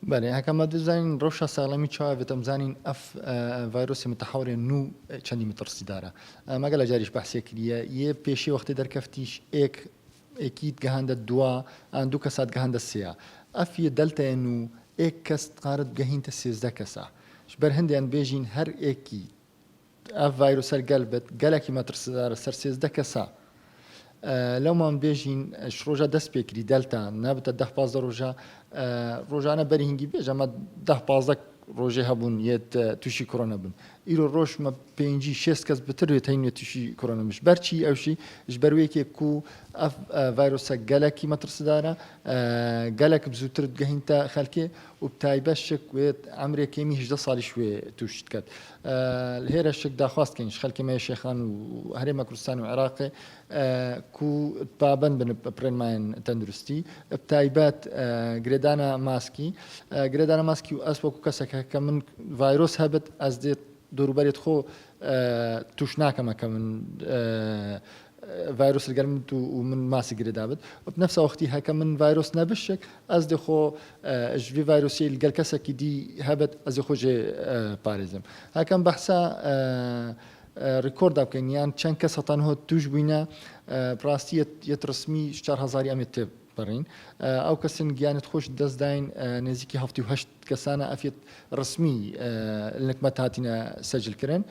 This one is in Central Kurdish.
بله هەکەمە دەزانین ڕەوشە ساڵەمی چاوە بێتم زانین ئەف ڤایرۆسی متەحەورێ نو چەندی مترسیدارە مەگە لە جاریش بەحسێ کردیە یە پێشی وەختی دەرکەفتیش ئێکیت گەهاندە دووە دوو کەسات گەهاندە سێە ئەفیە دەلتەیەن و ئێک کەس قارت گەهینتە سێزدە کەسە بەر هەندیان بێژین هەر ئێکی ئەف ڤایرۆسەر گەل بێت گەلێکی مەترسیدارە سەر سێزدە کەسە لەومان بێژین ڕۆژە دەست پێکری دەلتا نابێتە 10-15 ڕۆژانە بەرهنگی بێژ ئەمە 10-15 ڕۆژێ هەبوون یەت تووشی کۆرۆنە بوون ئیرۆ ڕۆژمە 5-6 کەس بترێت هەینێت تووشی کۆرۆنەمش بەرچی ئەوشی ژ بەروەیەکێک و ئەف ڤایرۆسە گەلێکی مەترسیدارە گەلێک بزووتر گەهینتە خەلکێ و تایبەت شک وێت ئەمرێکێمی 18 ساڵی شوێ تووشت کرد هێرە شک داخواستکەنیش خەلکێمە شێخان و هەرێمە کوردستان و عێراقێ کو پابند بن پرێنمایان تەندروستی تایبەت گرێدانە ماسکی و ئەس وەکو کەسێکە کە من ڤایرۆس هەبێت ئەس دێت دووروبەرێت خۆ توش ناکەمە کە من ڤایرۆس لەگەرمت و من ماسی گرێدابێت نفسە وەختی هەکە من ڤایرۆس نەبشێک ئەس دێخۆ ژوی ڤایرۆسی لەگەل کەسێکی دی هەبێت ئەزی خۆژێ پارێزم هەکەم بەحسا ڕیکۆردا بکەین یان چەند کەس هەتانهۆ توش بووینە ڕاستی یەت ڕسمی 4,000 ئەمێت تێ بڕین ئەو کەسن گیانت خۆش دەستداین نێزیکی 7 کەسانە ئەفێت ڕسمی لەکمە هاتینە سەجلکردن